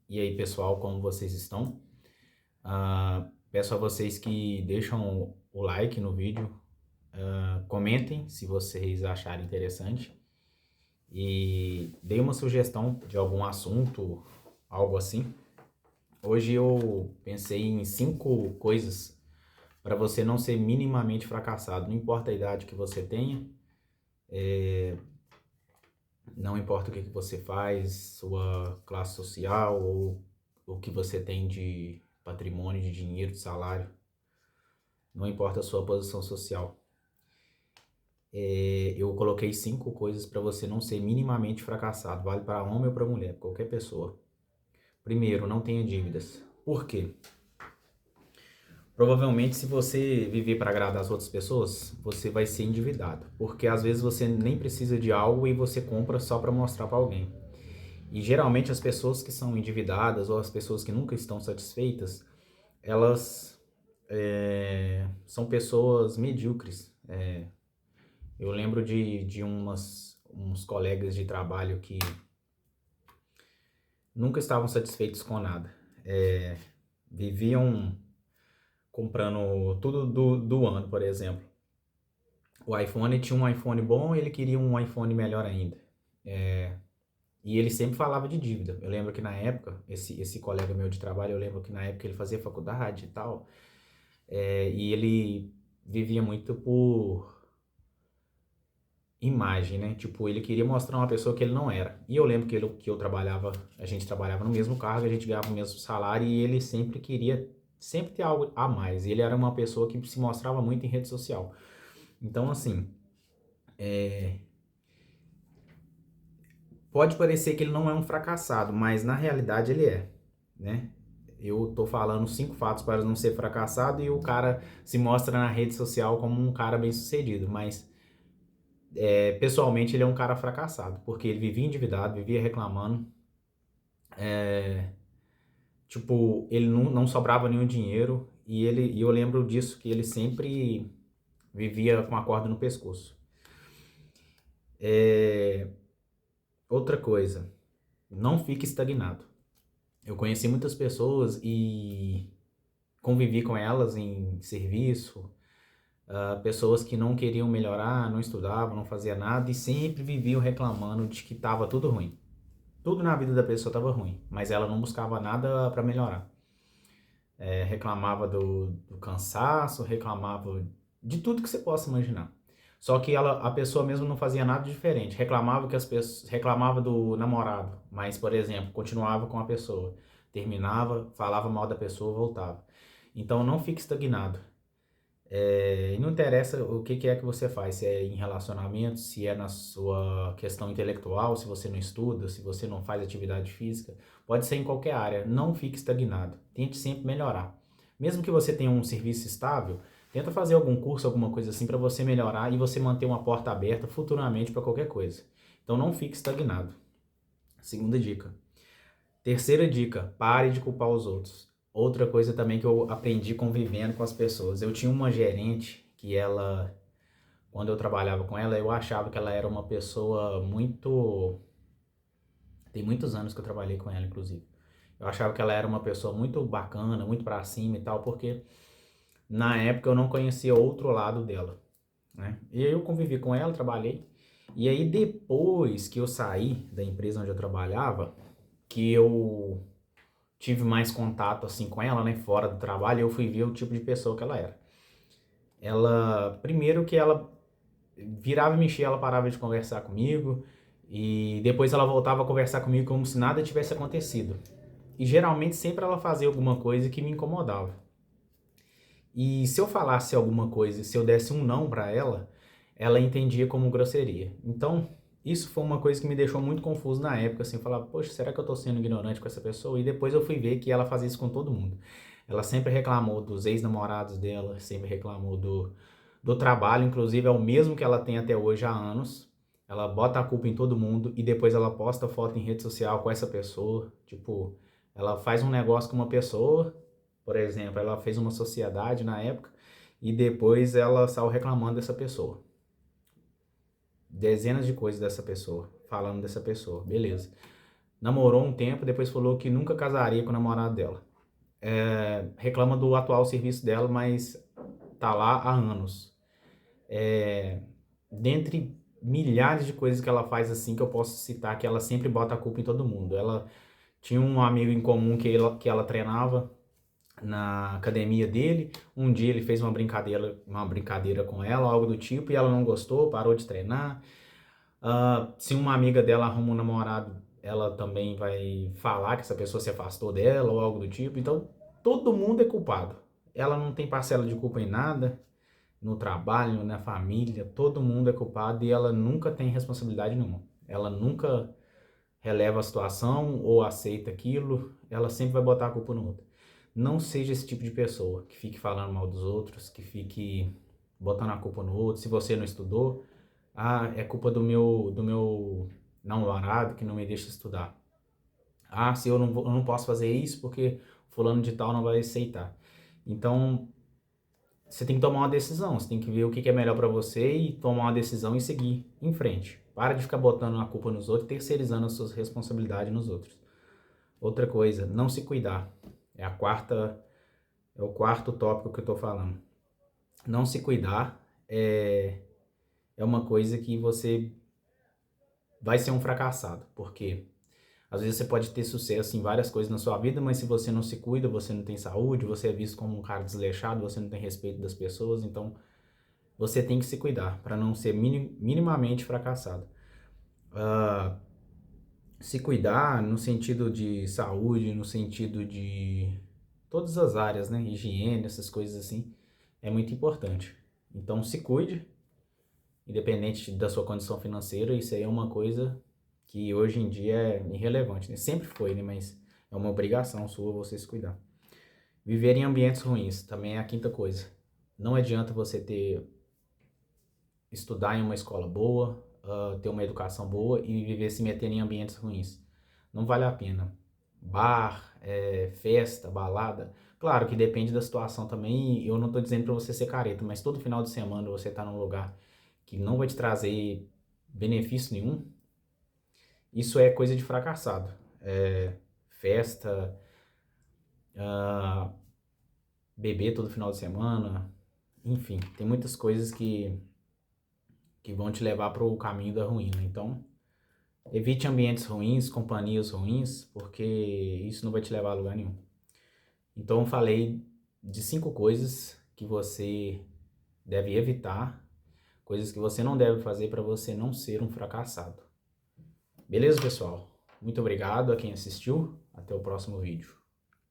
E aí, pessoal, como vocês estão? Peço a vocês que deixam o like no vídeo, comentem se vocês acharem interessante e deem uma sugestão de algum assunto, algo assim. Hoje eu pensei em 5 coisas para você não ser minimamente fracassado. Não importa a idade que você tenha, não importa o que você faz, sua classe social ou o que você tem de patrimônio, de dinheiro, de salário. Não importa a sua posição social. Eu coloquei 5 coisas para você não ser minimamente fracassado. Vale para homem ou para mulher, qualquer pessoa. Primeiro, não tenha dívidas. Por quê? Provavelmente, se você viver para agradar as outras pessoas, você vai ser endividado. Porque às vezes você nem precisa de algo e você compra só para mostrar para alguém. E geralmente as pessoas que são endividadas ou as pessoas que nunca estão satisfeitas, elas são pessoas medíocres. Eu lembro de uns colegas de trabalho que nunca estavam satisfeitos com nada. Viviam comprando tudo do ano, por exemplo. O iPhone tinha um iPhone bom, ele queria um iPhone melhor ainda. E ele sempre falava de dívida. Eu lembro que na época, esse colega meu de trabalho, eu lembro que na época ele fazia faculdade e tal, e ele vivia muito por imagem, né? Tipo, ele queria mostrar uma pessoa que ele não era. E eu lembro que eu trabalhava, a gente trabalhava no mesmo cargo, a gente ganhava o mesmo salário e ele sempre queria sempre ter algo a mais. E ele era uma pessoa que se mostrava muito em rede social. Então, assim, pode parecer que ele não é um fracassado, mas na realidade ele é, né? Eu tô falando 5 fatos para não ser fracassado e o cara se mostra na rede social como um cara bem-sucedido, mas pessoalmente ele é um cara fracassado, porque ele vivia endividado, vivia reclamando. Tipo, ele não sobrava nenhum dinheiro e eu lembro disso, que ele sempre vivia com a corda no pescoço. Outra coisa, não fique estagnado. Eu conheci muitas pessoas e convivi com elas em serviço, pessoas que não queriam melhorar, não estudavam, não faziam nada e sempre viviam reclamando de que estava tudo ruim. Tudo na vida da pessoa estava ruim, mas ela não buscava nada para melhorar. Reclamava do cansaço, reclamava de tudo que você possa imaginar. Só que a pessoa mesmo não fazia nada diferente. Reclamava que as pessoas, reclamava do namorado, mas, por exemplo, continuava com a pessoa. Terminava, falava mal da pessoa, voltava. Então não fique estagnado. E não interessa o que é que você faz, se é em relacionamento, se é na sua questão intelectual, se você não estuda, se você não faz atividade física, pode ser em qualquer área, não fique estagnado, tente sempre melhorar. Mesmo que você tenha um serviço estável, tenta fazer algum curso, alguma coisa assim para você melhorar e você manter uma porta aberta futuramente para qualquer coisa. Então não fique estagnado. Segunda dica. Terceira dica, pare de culpar os outros. Outra coisa também que eu aprendi convivendo com as pessoas. Eu tinha uma gerente que ela, quando eu trabalhava com ela, eu achava que ela era uma pessoa muito. Tem muitos anos que eu trabalhei com ela, inclusive. Eu achava que ela era uma pessoa muito bacana, muito pra cima e tal, porque na época eu não conhecia outro lado dela, né? E aí eu convivi com ela, trabalhei. E aí depois que eu saí da empresa onde eu trabalhava, que eu tive mais contato assim com ela, né, fora do trabalho, eu fui ver o tipo de pessoa que ela era. Ela, primeiro que ela virava e mexia, ela parava de conversar comigo e depois ela voltava a conversar comigo como se nada tivesse acontecido. E geralmente sempre ela fazia alguma coisa que me incomodava. E se eu falasse alguma coisa, se eu desse um não pra ela, ela entendia como grosseria. Então, isso foi uma coisa que me deixou muito confuso na época, assim, falar, poxa, será que eu tô sendo ignorante com essa pessoa? E depois eu fui ver que ela fazia isso com todo mundo. Ela sempre reclamou dos ex-namorados dela, sempre reclamou do trabalho, inclusive é o mesmo que ela tem até hoje há anos. Ela bota a culpa em todo mundo e depois ela posta foto em rede social com essa pessoa. Tipo, ela faz um negócio com uma pessoa, por exemplo, ela fez uma sociedade na época e depois ela saiu reclamando dessa pessoa. Dezenas de coisas dessa pessoa, falando dessa pessoa, beleza. namorou um tempo, depois falou que nunca casaria com o namorado dela. Reclama do atual serviço dela, mas tá lá há anos. Dentre milhares de coisas que ela faz assim, que eu posso citar, que ela sempre bota a culpa em todo mundo. Ela tinha um amigo em comum que ela treinava na academia dele. Um dia ele fez uma brincadeira com ela, algo do tipo, e ela não gostou, parou de treinar. Se uma amiga dela arruma um namorado, ela também vai falar que essa pessoa se afastou dela ou algo do tipo. Então, todo mundo é culpado. Ela não tem parcela de culpa em nada, no trabalho, na família, todo mundo é culpado e ela nunca tem responsabilidade nenhuma. Ela nunca releva a situação ou aceita aquilo, ela sempre vai botar a culpa no outro. Não seja esse tipo de pessoa que fique falando mal dos outros, que fique botando a culpa no outro. Se você não estudou, é culpa do meu namorado que não me deixa estudar. Se eu não posso fazer isso porque fulano de tal não vai aceitar. Então, você tem que tomar uma decisão, você tem que ver o que é melhor pra você e tomar uma decisão e seguir em frente. Para de ficar botando a culpa nos outros e terceirizando as suas responsabilidades nos outros. Outra coisa, não se cuidar. É o quarto tópico que eu tô falando. Não se cuidar é uma coisa que você vai ser um fracassado, porque às vezes você pode ter sucesso em várias coisas na sua vida, mas se você não se cuida, você não tem saúde, você é visto como um cara desleixado, você não tem respeito das pessoas, então você tem que se cuidar para não ser minimamente fracassado. Se cuidar no sentido de saúde, no sentido de todas as áreas, né? Higiene, essas coisas assim, é muito importante. Então se cuide, independente da sua condição financeira, isso aí é uma coisa que hoje em dia é irrelevante, né? Sempre foi, né? Mas é uma obrigação sua você se cuidar. Viver em ambientes ruins também é a quinta coisa. Não adianta você estudar em uma escola boa, ter uma educação boa e viver se metendo em ambientes ruins. Não vale a pena. Bar, festa, balada. Claro que depende da situação também. Eu não estou dizendo para você ser careta, mas todo final de semana você tá num lugar que não vai te trazer benefício nenhum, isso é coisa de fracassado. Festa, beber todo final de semana, enfim, tem muitas coisas que vão te levar para o caminho da ruína. Então, evite ambientes ruins, companhias ruins, porque isso não vai te levar a lugar nenhum. Então, eu falei de 5 coisas que você deve evitar, coisas que você não deve fazer para você não ser um fracassado. Beleza, pessoal? Muito obrigado a quem assistiu. Até o próximo vídeo.